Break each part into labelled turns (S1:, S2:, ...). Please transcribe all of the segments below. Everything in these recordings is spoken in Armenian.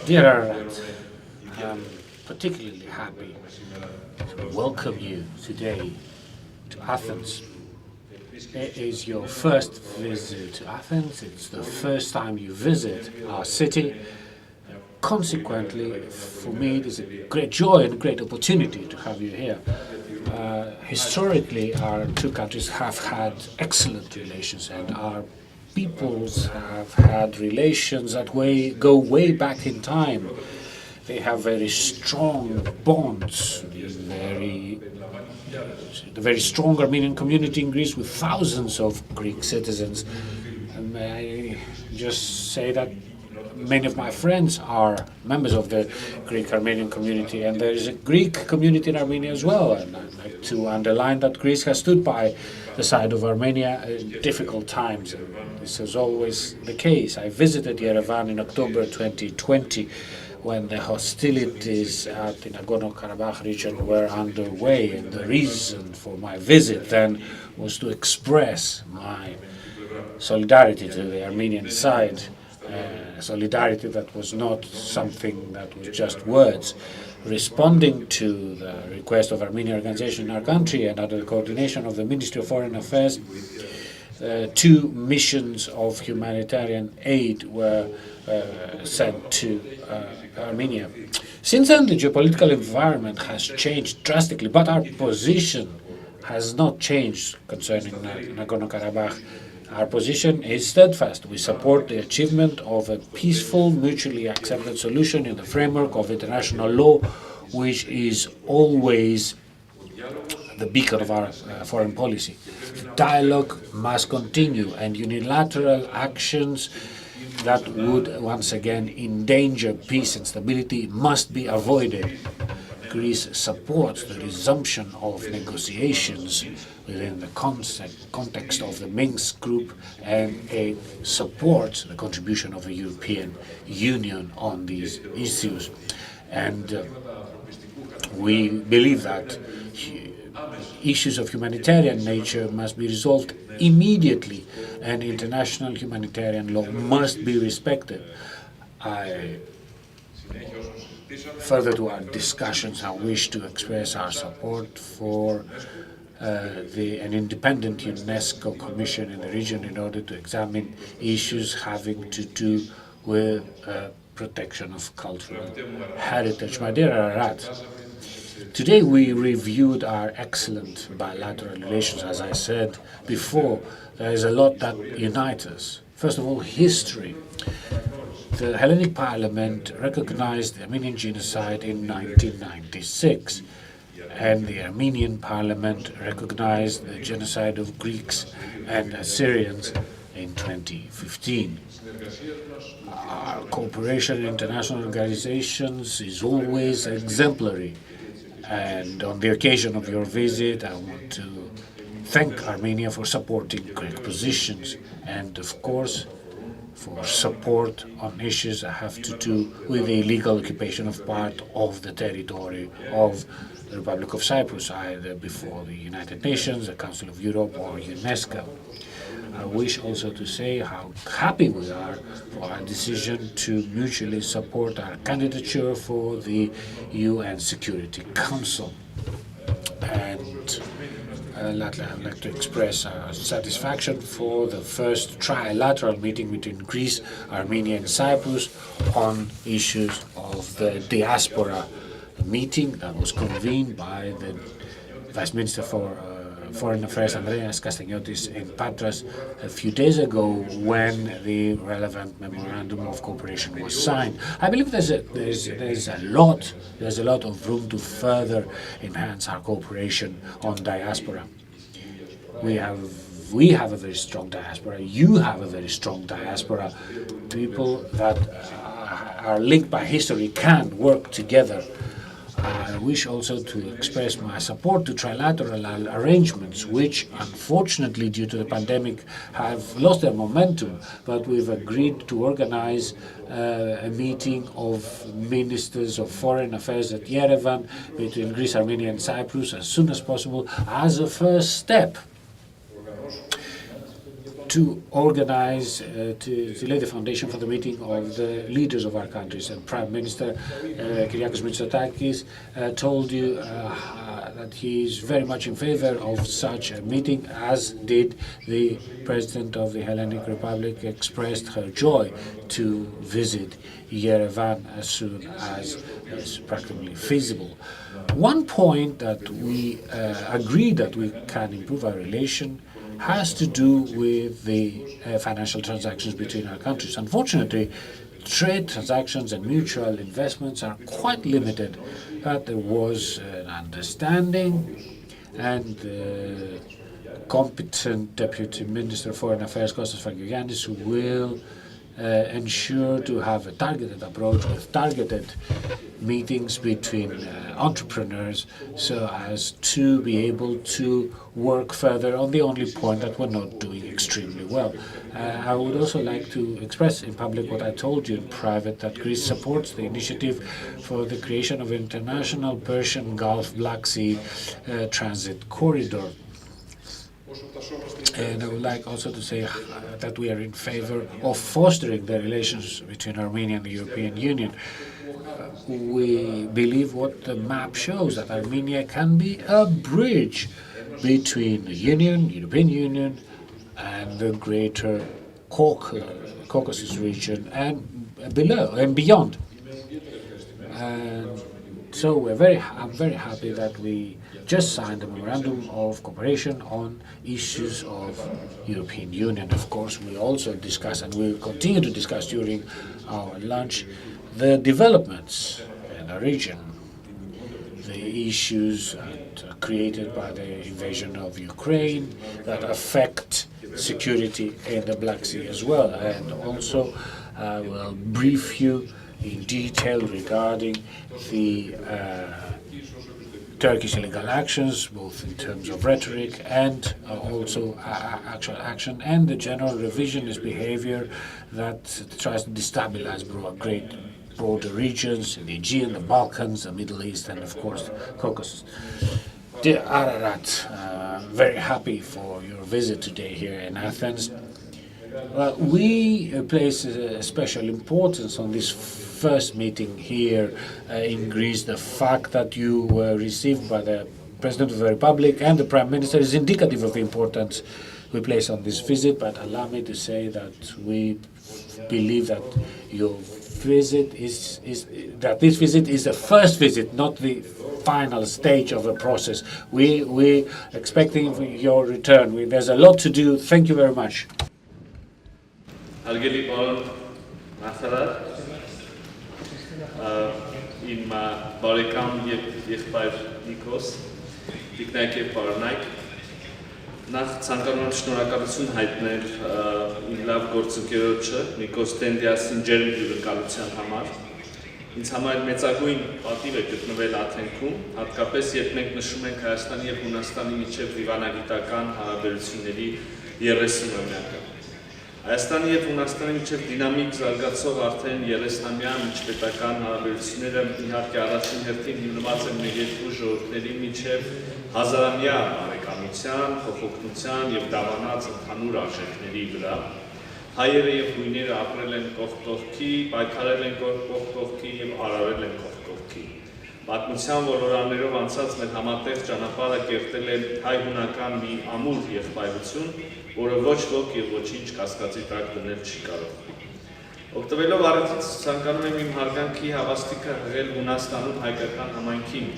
S1: Dear Ararat, I'm particularly happy to welcome you today to Athens. It is your first visit to Athens. It's the first time you visit our city. Consequently, for me, it is a great joy and a great opportunity to have you here. Historically, our two countries have had excellent relations, and our peoples have had relations that go way back in time. They have very strong bonds, the very strong Armenian community in Greece with thousands of Greek citizens. And may I just say that many of my friends are members of the Greek Armenian community, and there is a Greek community in Armenia as well. And I'd like to underline that Greece has stood by the side of Armenia in difficult times, and this is always the case. I visited Yerevan in October 2020 when the hostilities at the Nagorno-Karabakh region were underway, and the reason for my visit then was to express my solidarity to the Armenian side. Solidarity that was not something that was just words. Responding to the request of Armenian organization in our country and under the coordination of the Ministry of Foreign Affairs, 2 missions of humanitarian aid were sent to Armenia. Since then, the geopolitical environment has changed drastically, but our position has not changed concerning Nagorno-Karabakh. Our position is steadfast. We support the achievement of a peaceful, mutually accepted solution in the framework of international law, which is always the beacon of our foreign policy. Dialogue must continue, and unilateral actions that would once again endanger peace and stability must be avoided. Greece supports the resumption of negotiations within the context of the Minsk Group, and it supports the contribution of the European Union on these issues. And we believe that issues of humanitarian nature must be resolved immediately, and international humanitarian law must be respected. Further to our discussions, I wish to express our support for an independent UNESCO commission in the region in order to examine issues having to do with protection of cultural heritage. My dear Ararat, today we reviewed our excellent bilateral relations. As I said before, there is a lot that unites us. First of all, history. The Hellenic Parliament recognized the Armenian genocide in 1996, and the Armenian Parliament recognized the genocide of Greeks and Assyrians in 2015. Our cooperation in international organizations is always exemplary, and on the occasion of your visit, I want to thank Armenia for supporting Greek positions, and of course, for support on issues that have to do with the illegal occupation of part of the territory of the Republic of Cyprus, either before the United Nations, the Council of Europe, or UNESCO. I wish also to say how happy we are for our decision to mutually support our candidature for the UN Security Council. And I'd like to express our satisfaction for the first trilateral meeting between Greece, Armenia, and Cyprus on issues of the diaspora. A meeting that was convened by the Vice Minister for Foreign Affairs, Andreas Kastaniotis, in Patras a few days ago when the relevant memorandum of cooperation was signed. I believe there's a lot of room to further enhance our cooperation on diaspora. We have a very strong diaspora. You have a very strong diaspora. People that are linked by history can work together. I wish also to express my support to trilateral arrangements, which unfortunately due to the pandemic have lost their momentum, but we've agreed to organize a meeting of ministers of foreign affairs at Yerevan between Greece, Armenia and Cyprus as soon as possible as a first step. to organize, to lay the foundation for the meeting of the leaders of our countries. And Prime Minister Nikoս Mitsotakis told you that he is very much in favor of such a meeting, as did the President of the Hellenic Republic, expressed her joy to visit Yerevan as soon as is practically feasible. One point that we agree that we can improve our relation has to do with the financial transactions between our countries. Unfortunately, trade transactions and mutual investments are quite limited, but there was an understanding, and the competent Deputy Minister of Foreign Affairs, Kostas Hարգելίνης, will ensure to have a targeted approach with targeted meetings between entrepreneurs, so as to be able to work further on the only point that we're not doing extremely well. I would also like to express in public what I told you in private, that Greece supports the initiative for the creation of an international Persian Gulf Black Sea transit corridor. And I would like also to say that we are in favor of fostering the relations between Armenia and the European Union. We believe what the map shows, that Armenia can be a bridge between the Union, European Union, and the greater Caucasus region and below and beyond. And so I'm very happy that we just signed a memorandum of cooperation on issues of European Union. Of course, we also discuss, and we will continue to discuss during our lunch, the developments in the region, the issues created by the invasion of Ukraine that affect security in the Black Sea as well. And also, I will brief you in detail regarding the Turkish illegal actions, both in terms of rhetoric and also actual action, and the general revisionist behavior that tries to destabilize broader regions, the Aegean, the Balkans, the Middle East, and of course Caucasus. Dear Ararat, very happy for your visit today here in Athens. Well, we place a special importance on this first meeting here in Greece. The fact that you were received by the President of the Republic and the Prime Minister is indicative of the importance we place on this visit. But allow me to say that we believe that your visit is this visit is the first visit, not the final stage of a process. We expecting your return. There's a lot to do. Thank you very much.
S2: Հարգելի Արարատ, իմ բարեկամ եւ եղբայր Նիկոս, տիկնայք եւ պարոնայք, նախ ցանկանում եմ շնորհակալություն հայտնել իմ լավ գործընկերոջը Նիկոս Դենդիասին ջերմ հյուրընկալության համար։ Ինձ համար մեծագույն պատիվ է գտնվել Աթենքում, հատկապես երբ մենք նշում ենք Հայաստանի եւ Հունաստանի միջև դիվանագիտական հարաբերությունների 30-ամյակը։ Հայաստանի եւ Հունաստանի միջև դինամիկ զարգացող արդեն 30-ամյա միջպետական հարաբերությունները իհարկե առաջին հերթին հիմնված են մեր երկու ժողովուրդների միջև հազարամյա բարեկամության, փոխօգնության եւ դավանած ընդհանուր արժեքների վրա։ Հայերը եւ հույները ապրել են կողք կողքի, պայքարել են կողք կողքի եւ արարել են կողք կողքի։ Պատմության ոլորաններով անցած մեր համատեղ ճանապարհը կերտել է հայ-հունական մի ամուր եղբայրություն, որը ոչ ոք եւ ոչինչ կասկածի տակ դնել չի կարող։ Օգտվելով առիթից ցանկանում եմ իմ հարգանքի հավաստիքը հղել Հունաստանում հայկական համայնքին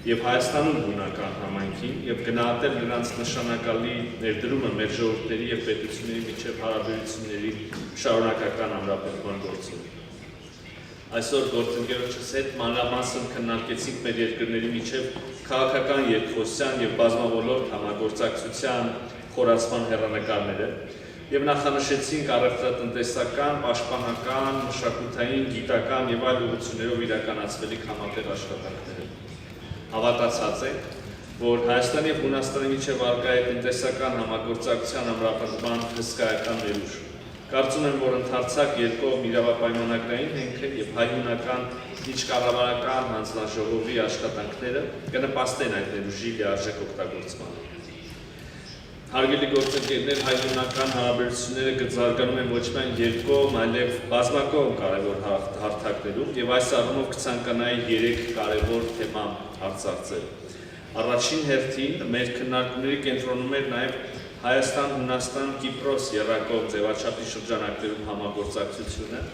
S2: եւ Հայաստանում հունական համայնքին եւ գնահատել նրանց նշանակալի ներդրումը մեր ժողովուրդների եւ պետությունների միջև հարաբերությունների շարունակական ամրապնդման գործում։ Այսօր գործընկերոջս հետ մանրամասն քննարկեցինք մեր երկրների միջև քաղաքական երկխոսության եւ բազմավոլորտ համագործակցության խորացման հեռանկարները եւ նախանշեցինք առևտրատնտեսական, պաշտպանական, մշակութային, գիտական եւ այլ ուղղություններով իրականացվելիք համատեղ աշխատանքները։ Հավատացած ենք, որ Հայաստանի եւ Հունաստանի միջև առկա է տնտեսական համագործակցության ամրապնդման հսկայական ներուժ։ Կարծում եմ, որ ընդարձակ երկկողմ իրավապայմանագրային հենքը եւ հայ-հունական միջկառավարական հանձնաժողովի աշխատանքները կնպաստեն այդ ներուժի լիարժեք օգտագործմանը։ Հարգելի գործընկերներ, հայ-լեռնական հարաբերությունները կզարգանում են ոչ միայն երկկողմ, այլև բազմակողմ կարևոր հարթակներում եւ այս առումով կցանկանայի 3 կարևոր թեմա արծարծել։ Առաջին հերթին մեր քննարկումների կենտրոնում էր նաեւ Հայաստան-Հունաստան-Կիպրոս եռակողմ ձևաչափի շրջանակներում համագործակցությունը,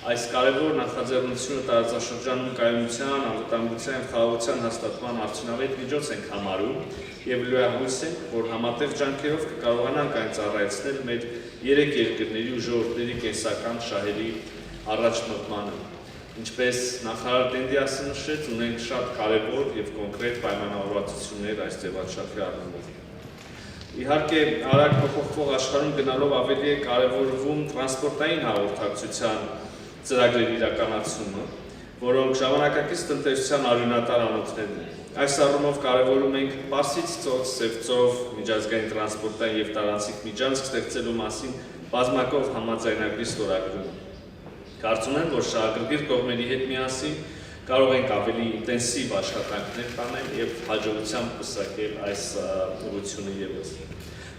S2: այս կարևոր նախաձեռնությունը տարածաշրջանում կայունության, անվտանգության եւ խաղաղության հաստատման արդյունավետ միջոց ենք համարում եւ լույահույս ենք, որ համատեղ ջանքերով կկարողանանք այն ծառայեցնել մեր 3 երկրների ու ժողովուրդների կենսական շահերի առաջ մղմանը։ Ինչպես նախարար Դենդիասը նշեց, ունենք շատ կարևոր եւ կոնկրետ պայմանավորվածություններ այս ձևաչափի առումով։ Իհարկե, արագ փոփոխվող աշխարհում գնալով ավելի է կարևորվում տրանսպորտային հաղորդակցության ծրագրերի իրականացումը, որոնք ժամանակակից տնտեսության արյունատար անոթներն են։ Այս առումով կարևորում ենք Պարսից ծոց, Սև ծով, միջազգային տրանսպորտային եւ տարանցիկ միջանցք ստեղծելու մասին բազմակողմ համաձայնագրի ստորագրումը։ Կարծում եմ, որ շահագրգիռ կողմերի հետ միասին կարող ենք ավելի ինտենսիվ աշխատանքներ կանել եւ հաջողությամբ պսակել այս ուղղությունը եւս։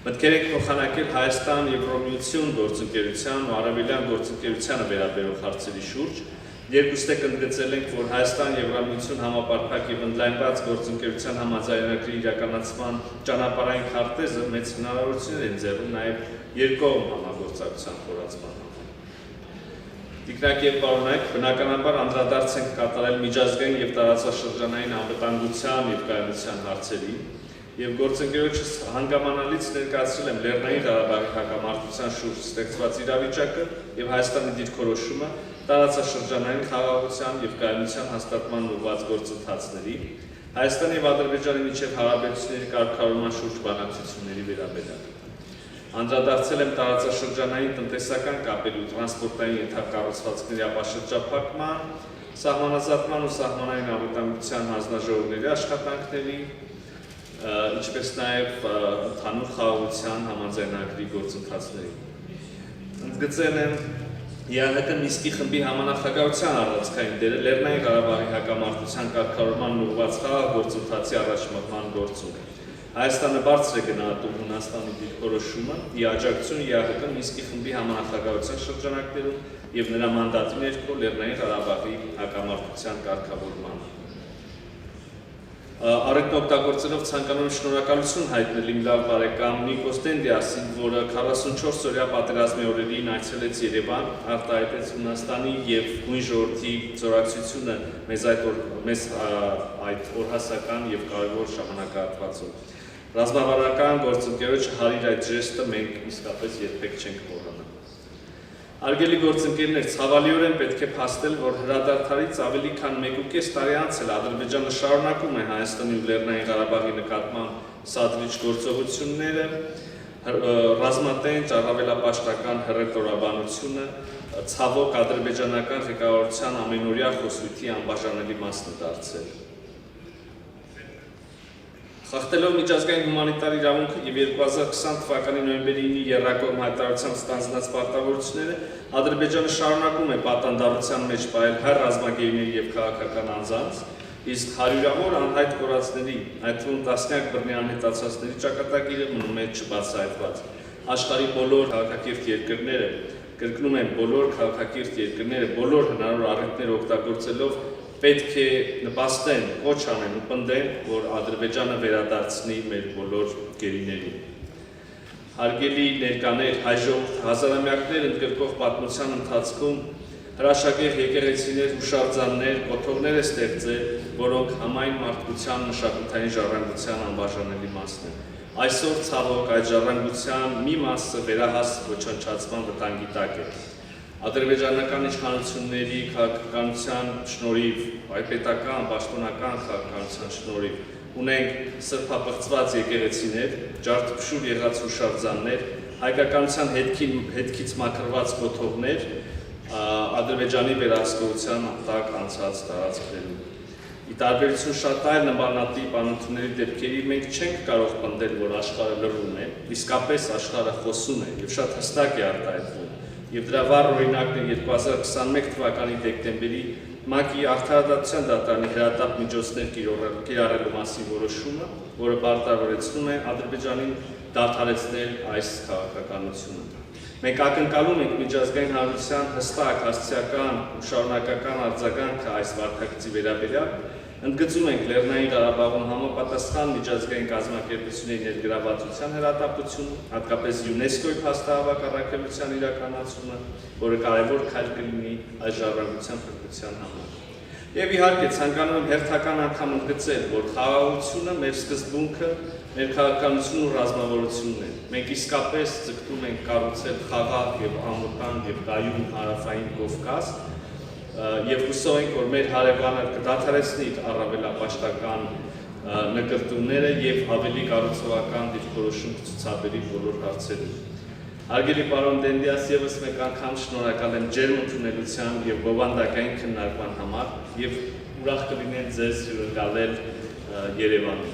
S2: Մտքեր ենք փոխանակել Հայաստան Եվրոմիություն գործընկերության ու Արևելյան գործընկերությանը վերաբերող հարցերի շուրջ։ Երկուստեք ընդգծել ենք, որ Հայաստան Եվրոմիություն համապարփակ եւ ընդլայնված գործընկերության համաձայնագրի իրականացման ճանապարհային քարտեզը մեծ հնարավորություններ են ձեռում նաեւ երկկողմ համագործակցության խորացման։ Տիկնակ եւ պարոնայք, բնականաբար անդրադարձ ենք կատարել միջազգային եւ տարածաշրջանային անվտանգության եւ կայունության հարցերին եւ գործընկերոջս հանգամանալից ներկայացրել եմ Լեռնային Ղարաբաղի հակամարտության շուրջ ստեղծված իրավիճակը եւ Հայաստանի դիրքորոշումը տարածաշրջանային խաղաղության եւ կայունության հաստատման ուղղված գործընթացների, Հայաստանի եւ Ադրբեջանի միջև հարաբերությունների կարգավորման շուրջ բանակցությունների վերաբերյալ։ Անդրադարձել եմ տարածաշրջանային տնտեսական կապերի ու տրանսպորտային ենթակառուցվածքների ապաշրջափակման, սահմանազատման ու սահմանային անվտանգության հանձնաժողովների աշխատանքների, ինչպես նաև ընդհանուր խաղաղության համաձայնագրի գործընթացների։ Ընդգծել եմ ԵԱՀԿ Մինսկի խմբի համանախագահության առանցքային դերը Լեռնային Ղարաբաղի հակամարտության կարգավորման ուղղված խաղաղ գործընթացի առաջմղման գործում։ Հայաստանը բարձր է գնահատում Հունաստանի դիրքորոշումը՝ ի աջակցություն ԵԱՀԿ Մինսկի խմբի համանախագահության շրջանակներում եւ նրա մանդատի ներքո Լեռնային Ղարաբաղի հակամարտության կարգավորմանը։ Առիթն օգտագործելով ցանկանում եմ շնորհակալություն հայտնել իմ լավ բարեկամ Նիկոս Դենդիասին, որը 44-օրյա պատերազմի օրերին այցելեց Երևան, արտահայտեց Հունաստանի եւ նույն ժողովրդի զորակցությունը մեզ այդ օրհասական եւ կարեւոր ժամանակահատվածում։ Ռազմավարական գործընկերոջ հարիր այդ ժեստը մենք իսկապես երբեք չենք մոռանա։ Հարգելի գործընկերներ, ցավալիորեն պետք է փաստել, որ հրադադարից ավելի քան 1.5 տարի անց էլ Ադրբեջանը շարունակում է Հայաստանի ու Լեռնային Ղարաբաղի նկատմամբ սադրիչ գործողությունները, ռազմատենչ, առավելապաշտական հռետորաբանությունը, ցավոք ադրբեջանական ղեկավարության ամենօրյա խոսույթի անբաժանելի մասն է դարձել։ Խախտելով միջազգային հումանիտար իրավունքը եւ 2020 թվականի նոյեմբերի 9-ի եռակողմ հայտարարությամբ ստանձնած պարտավորությունները, Ադրբեջանը շարունակում է պատանդառության մեջ պահել հայ ռազմագերիների եւ քաղաքական անձանց, իսկ հարյուրավոր անհայտ կորածների, այդ թվում տասնյակ բռնի անհետացածների ճակատագիրը մնում է չբացահայտված։ Աշխարհի բոլոր քաղաքակիրթ երկրները, կրկնում եմ, բոլոր քաղաքակիրթ երկրները բոլոր հնարավոր առիթներ օգտագործելով պետք է նպաստեն, կոչ անեն ու պնդեն, որ Ադրբեջանը վերադարձնի մեր բոլոր գերիներին։ Հարգելի ներկաներ, հայ ժողովուրդ հազարամյակներ ընդգրկող պատմության ընթացքում հրաշագեղ եկեղեցիներ, հուշարձաններ, կոթողներ է ստեղծել, որոնք համայն մարդկության մշակութային ժառանգության անբաժանելի մասն են։ Այսօր ցավոք այդ ժառանգության մի մասը վերահաս ոչնչացման վտանգի տակ է։ Ադրբեջանական իշխանությունների քաղաքականության շնորհիվ, հայպետական, պաշտոնական քաղաքականության շնորհիվ ունենք սրբապղծված եկեղեցիներ, ջարդփշուր եղած հուշարձաններ, հայկականության հետքից մաքրված կոթողներ, Ադրբեջանի վերահսկողության տակ անցած տարածքներում։ Ի տարբերություն շատ այլ նմանատիպ անընդունելի դեպքերի մենք չենք կարող պնդել, որ աշխարհը լռում է, իսկապես աշխարհը խոսում է եւ շատ հստակ է արտահայտվում։ Եվ դրա վառ օրինակն է 2021 թվականի դեկտեմբերի ՄԱԿ-ի արդարադատության դատարանի հրատապ միջոցներ կիրառելու մասին որոշումը, որը պարտավորեցնում է Ադրբեջանին դադարեցնել այս քաղաքականությունը։ Մենք ակնկալում ենք միջազգային հանրության հստակ, հասցեական ու շարունակական արձագանքը այս վարքագծի վերաբերյալ, ընդգծում ենք Լեռնային Ղարաբաղում համապատասխան միջազգային կազմակերպությունների ներգրավվածության հրատապությունը, հատկապես ՅՈՒՆԵՍԿՕ-ի փաստահավաք առաքելության իրականացումը, որը կարևոր քայլ կլինի այս ժառանգության փրկության համար։ Եվ իհարկե ցանկանում եմ հերթական անգամ ընդգծել, որ խաղաղությունը մեր սկզբունքը, մեր քաղաքականությունն ու ռազմավարությունն է։ Մենք իսկապես ձգտում ենք կառուցել խաղաղ եւ ամոթան եւ կայուն հարավային Կովկաս, եւ հուսով ենք, որ մեր հարևանը կդադարեցնի առավելապաշտական նկրտումները եւ ավելի կառուցողական դիրքորոշում կցուցաբերի բոլոր հարցերում։ Հարգելի պարոն Դենդիաս, եւս մեկ անգամ շնորհակալ եմ ջերմ ընդունելության եւ բովանդակային քննարկման համար եւ ուրախ կլինեմ ձեզ հյուրընկալել Երևանում։